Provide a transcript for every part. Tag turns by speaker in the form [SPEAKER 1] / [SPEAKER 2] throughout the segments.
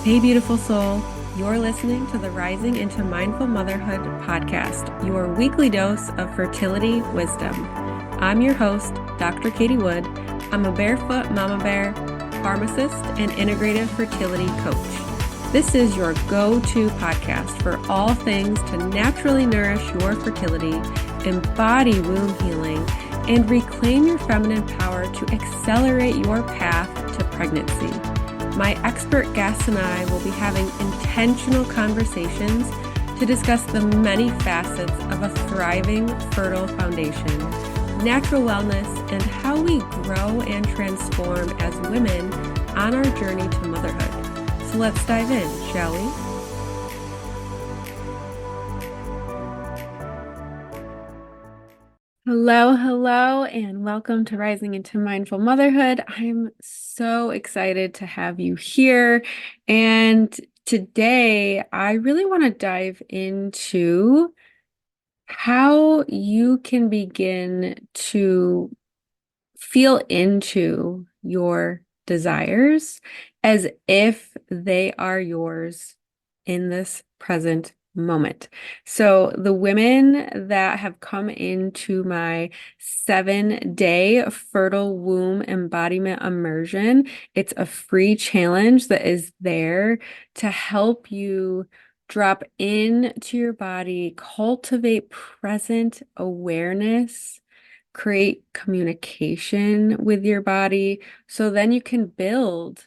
[SPEAKER 1] Hey, beautiful soul. You're listening to the Rising into Mindful Motherhood podcast, your weekly dose of fertility wisdom. I'm your host, Dr. Katie Wood. I'm a barefoot mama bear, pharmacist, and integrative fertility coach. This is your go-to podcast for all things to naturally nourish your fertility, embody womb healing, and reclaim your feminine power to accelerate your path to pregnancy. My expert guests and I will be having intentional conversations to discuss the many facets of a thriving, fertile foundation, natural wellness, and how we grow and transform as women on our journey to motherhood. So let's dive in, shall we? Hello, and welcome to Rising into Mindful Motherhood. I'm so excited to have you here. And today, I really want to dive into how you can begin to feel into your desires as if they are yours in this present moment. So the women that have come into my 7-day fertile womb embodiment immersion, it's a free challenge that is there to help you drop into your body, cultivate present awareness, create communication with your body, so then you can build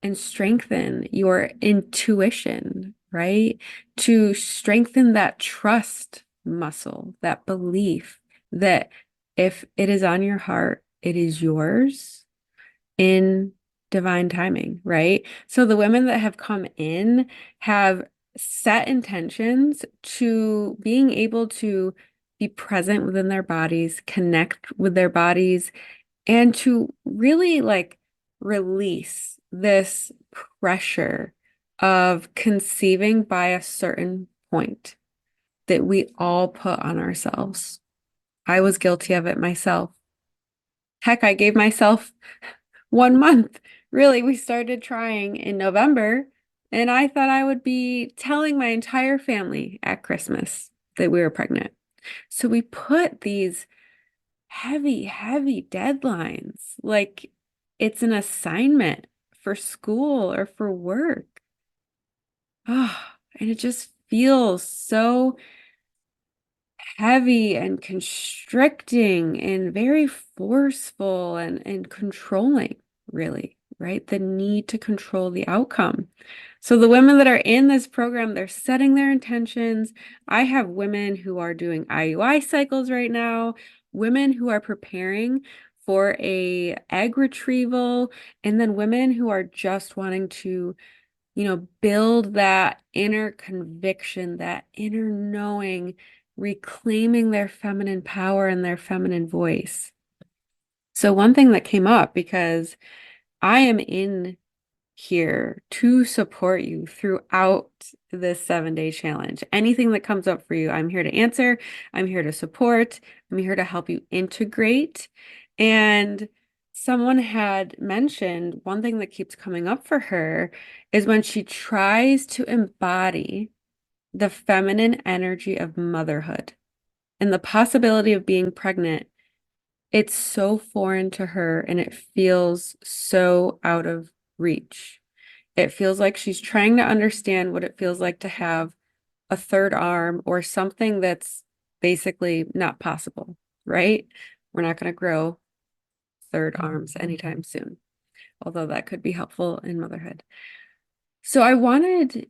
[SPEAKER 1] and strengthen your intuition, right? To strengthen that trust muscle, that belief that if it is on your heart, it is yours in divine timing, right? So the women that have come in have set intentions to being able to be present within their bodies, connect with their bodies, and to really release this pressure of conceiving by a certain point that we all put on ourselves. I was guilty of it myself. Heck, I gave myself 1 month. Really, we started trying in November, and I thought I would be telling my entire family at Christmas that we were pregnant. So we put these heavy deadlines, like it's an assignment for school or for work. Oh, and it just feels so heavy and constricting and very forceful and controlling, really, right? The need to control the outcome. So the women that are in this program, they're setting their intentions. I have women who are doing IUI cycles right now, women who are preparing for a egg retrieval, and then women who are just wanting to build that inner conviction, that inner knowing, reclaiming their feminine power and their feminine voice. So one thing that came up, because I am in here to support you throughout this 7-day challenge. Anything that comes up for you, I'm here to answer. I'm here to support. I'm here to help you integrate. And someone had mentioned one thing that keeps coming up for her is when she tries to embody the feminine energy of motherhood and the possibility of being pregnant. It's so foreign to her and it feels so out of reach. It feels like she's trying to understand what it feels like to have a third arm or something that's basically not possible, right? We're not going to grow third arms anytime soon, although that could be helpful in motherhood. So I wanted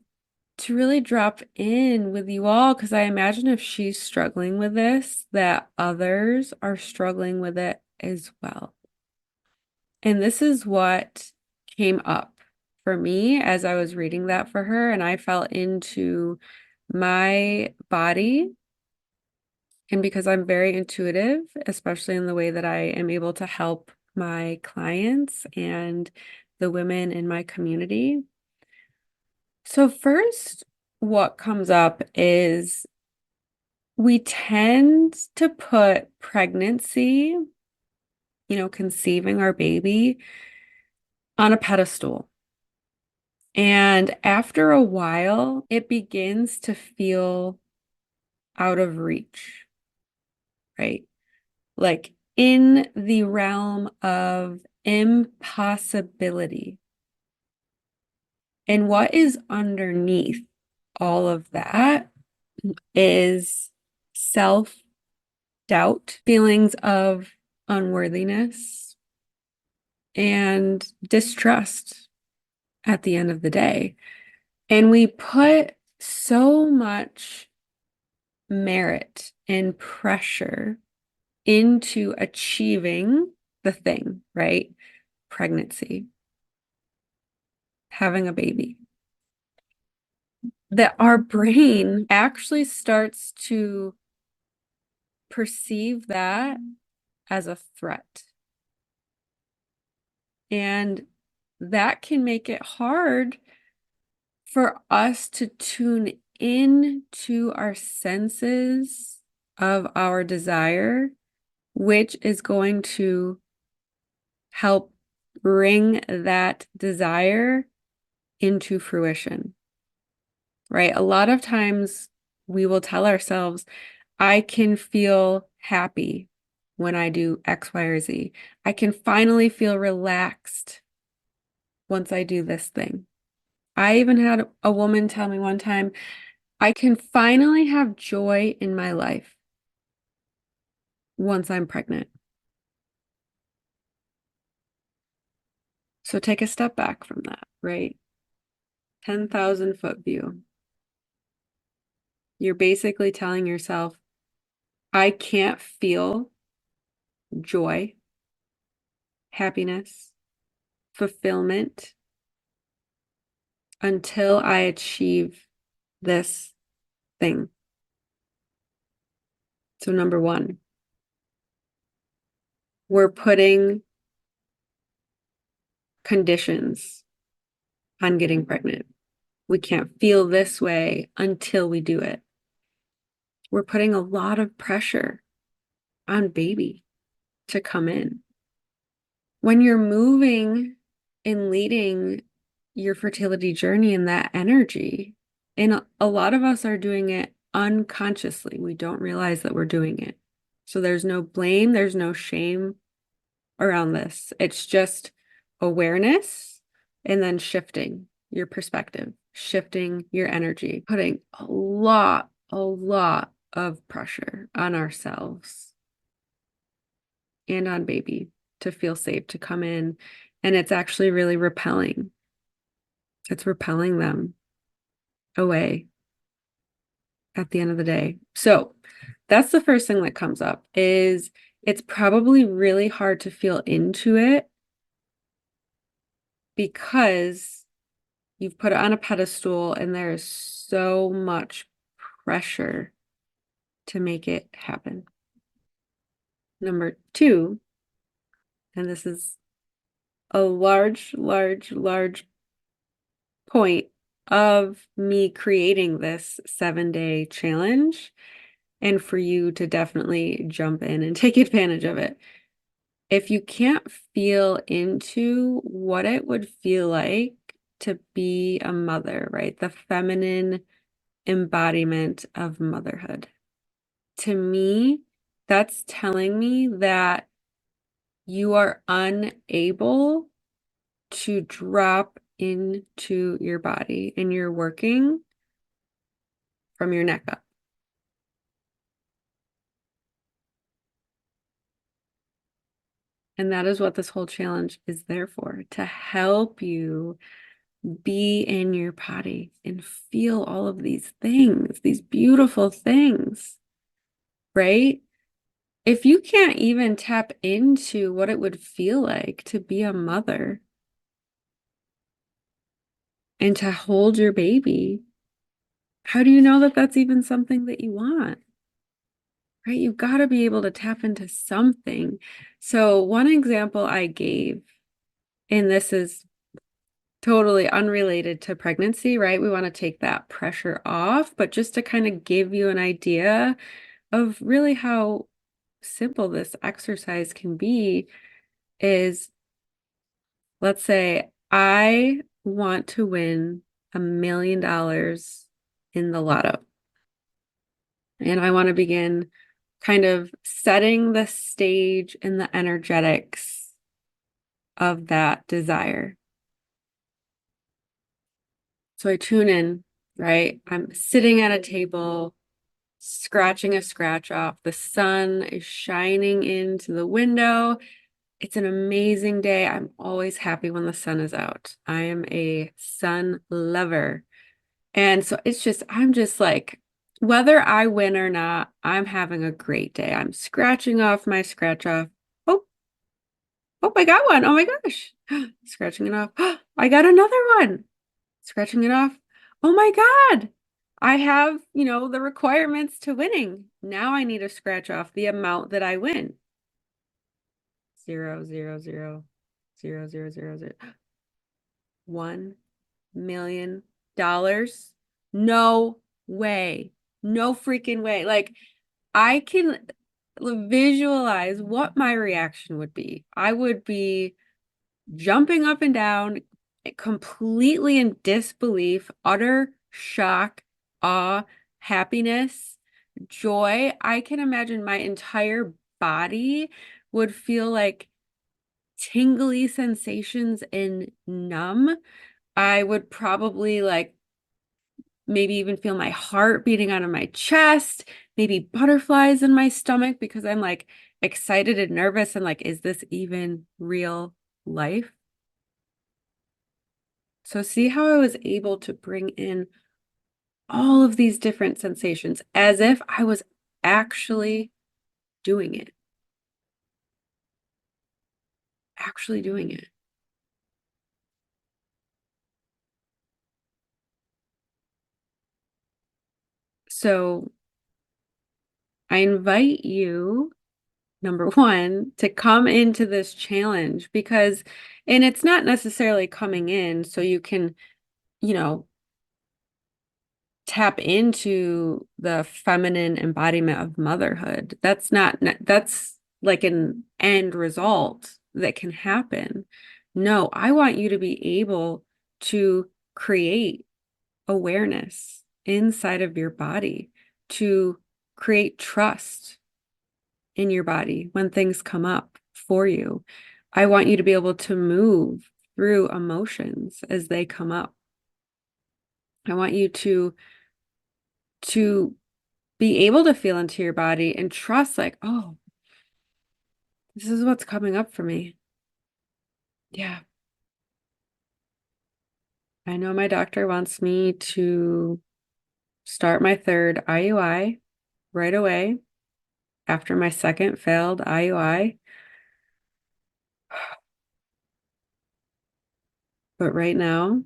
[SPEAKER 1] to really drop in with you all because I imagine if she's struggling with this, that others are struggling with it as well. And this is what came up for me as I was reading that for her, and I fell into my body. And because I'm very intuitive, especially in the way that I am able to help my clients and the women in my community. So first, what comes up is we tend to put pregnancy, conceiving our baby on a pedestal. And after a while, it begins to feel out of reach, right? Like in the realm of impossibility. And what is underneath all of that is self-doubt, feelings of unworthiness, and distrust at the end of the day. And we put so much merit and pressure into achieving the thing, right? Pregnancy, having a baby, that our brain actually starts to perceive that as a threat. And that can make it hard for us to tune in to our senses of our desire, which is going to help bring that desire into fruition, right? A lot of times we will tell ourselves, I can feel happy when I do X, Y, or Z. I can finally feel relaxed once I do this thing. I even had a woman tell me one time, I can finally have joy in my life once I'm pregnant. So take a step back from that, right? 10,000-foot view. You're basically telling yourself, I can't feel joy, happiness, fulfillment until I achieve this thing. So number one, we're putting conditions on getting pregnant. We can't feel this way until we do it. We're putting a lot of pressure on baby to come in. When you're moving and leading your fertility journey in that energy, and a lot of us are doing it unconsciously. We don't realize that we're doing it. So there's no blame, there's no shame around this. It's just awareness and then shifting your perspective, shifting your energy, putting a lot of pressure on ourselves and on baby to feel safe to come in. And it's actually really repelling. It's repelling them away at the end of the day. So that's the first thing that comes up is it's probably really hard to feel into it because you've put it on a pedestal and there is so much pressure to make it happen. Number two, and this is a large point of me creating this 7-day challenge, and for you to definitely jump in and take advantage of it. If you can't feel into what it would feel like to be a mother, right? The feminine embodiment of motherhood. To me, that's telling me that you are unable to drop into your body and you're working from your neck up. And that is what this whole challenge is there for, to help you be in your body and feel all of these things, these beautiful things, right? If you can't even tap into what it would feel like to be a mother and to hold your baby, how do you know that that's even something that you want? Right? You've got to be able to tap into something. So one example I gave, and this is totally unrelated to pregnancy, right? We want to take that pressure off, but just to kind of give you an idea of really how simple this exercise can be is, let's say I want to win $1 million in the lotto. And I want to begin kind of setting the stage and the energetics of that desire. So I tune in, right? I'm sitting at a table, scratching a scratch off. The sun is shining into the window. It's an amazing day. I'm always happy when the sun is out. I am a sun lover. And so I'm just like, whether I win or not, I'm having a great day. I'm scratching off my scratch off. Oh, oh, I got one. Oh my gosh. Scratching it off. I got another one. Scratching it off. Oh my God. I have, the requirements to winning. Now I need to scratch off the amount that I win. 0, 0, 0, 0, 0, 0, 0. $1 million? No way. No freaking way. Like, I can visualize what my reaction would be. I would be jumping up and down, completely in disbelief, utter shock, awe, happiness, joy. I can imagine my entire body would feel like tingly sensations and numb. I would probably maybe even feel my heart beating out of my chest, maybe butterflies in my stomach because I'm excited and nervous and is this even real life? So see how I was able to bring in all of these different sensations as if I was actually doing it. Actually doing it. So I invite you, number one, to come into this challenge and it's not necessarily coming in so you can, tap into the feminine embodiment of motherhood. That's like an end result that can happen. No, I want you to be able to create awareness inside of your body, to create trust in your body when things come up for you. I want you to be able to move through emotions as they come up. I want you to be able to feel into your body and trust oh, this is what's coming up for me. Yeah. I know my doctor wants me to start my third IUI right away after my second failed IUI. But right now,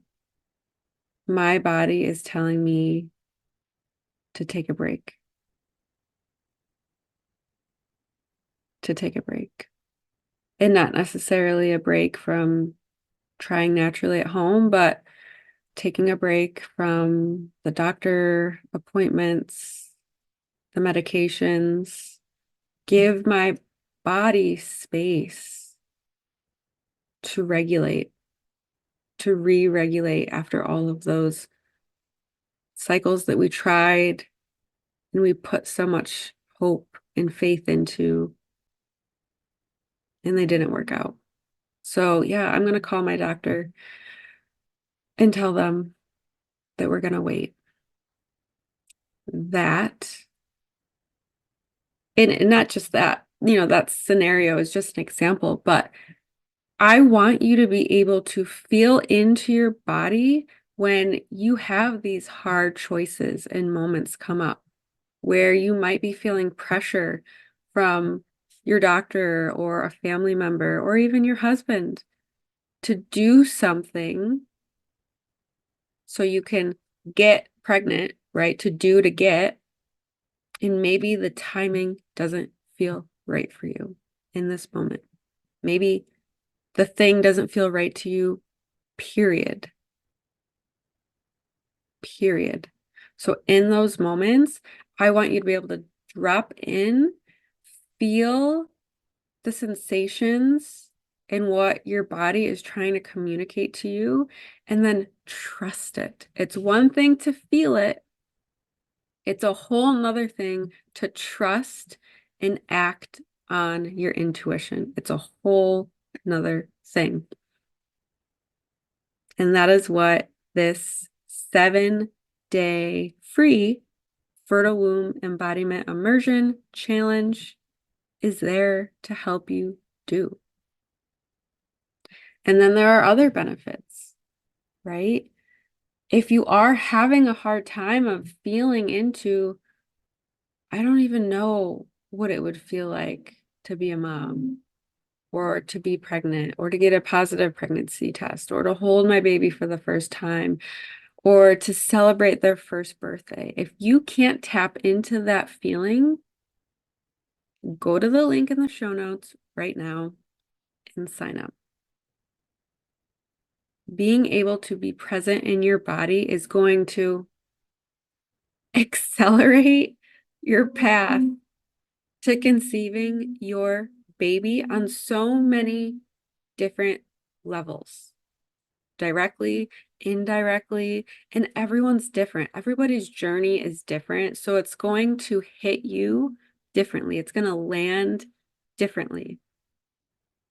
[SPEAKER 1] my body is telling me to take a break. To take a break. And not necessarily a break from trying naturally at home, but taking a break from the doctor appointments, the medications, give my body space to regulate, to re-regulate after all of those cycles that we tried and we put so much hope and faith into, and they didn't work out. So yeah, I'm going to call my doctor and tell them that we're going to wait. That, and not just that, that scenario is just an example, but I want you to be able to feel into your body when you have these hard choices and moments come up where you might be feeling pressure from your doctor or a family member or even your husband to do something so you can get pregnant, right? To get, and maybe the timing doesn't feel right for you in this moment. Maybe the thing doesn't feel right to you, period. Period. So in those moments, I want you to be able to drop in, feel the sensations in what your body is trying to communicate to you, and then trust it. It's one thing to feel it. It's a whole nother thing to trust and act on your intuition. It's a whole nother thing. And that is what this 7-day free fertile womb embodiment immersion challenge is there to help you do. And then there are other benefits, right? If you are having a hard time of feeling into, I don't even know what it would feel like to be a mom, or to be pregnant, or to get a positive pregnancy test, or to hold my baby for the first time, or to celebrate their first birthday. If you can't tap into that feeling, go to the link in the show notes right now and sign up. Being able to be present in your body is going to accelerate your path to conceiving your baby on so many different levels, directly, indirectly, and everyone's different. Everybody's journey is different. So it's going to hit you differently. It's going to land differently.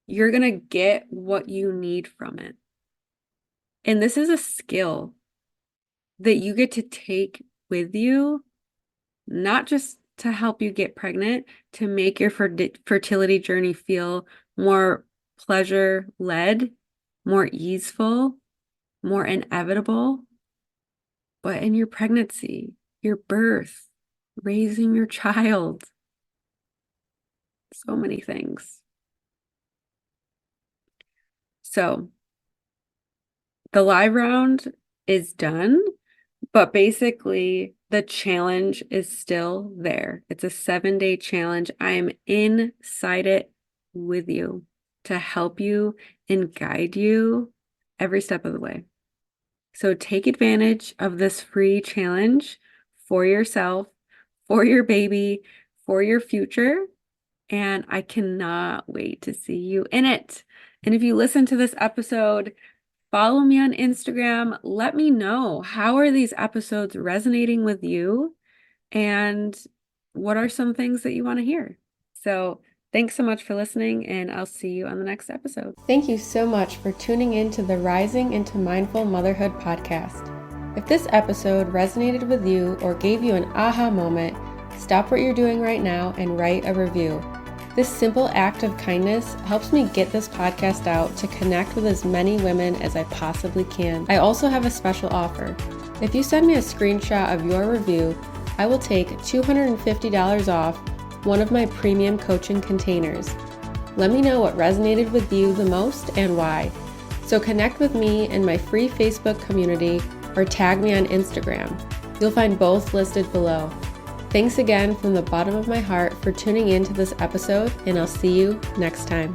[SPEAKER 1] You're going to get what you need from it. And this is a skill that you get to take with you, not just to help you get pregnant, to make your fertility journey feel more pleasure-led, more easeful, more inevitable, but in your pregnancy, your birth, raising your child, so many things. So the live round is done, but basically the challenge is still there. It's a 7-day challenge. I am inside it with you to help you and guide you every step of the way. So take advantage of this free challenge for yourself, for your baby, for your future. And I cannot wait to see you in it. And if you listen to this episode, follow me on Instagram. Let me know, how are these episodes resonating with you? And what are some things that you want to hear? So thanks so much for listening, and I'll see you on the next episode. Thank you so much for tuning in to the Rising into Mindful Motherhood podcast. If this episode resonated with you or gave you an aha moment, stop what you're doing right now and write a review. This simple act of kindness helps me get this podcast out to connect with as many women as I possibly can. I also have a special offer. If you send me a screenshot of your review, I will take $250 off one of my premium coaching containers. Let me know what resonated with you the most and why. So connect with me in my free Facebook community or tag me on Instagram. You'll find both listed below. Thanks again from the bottom of my heart for tuning in to this episode, and I'll see you next time.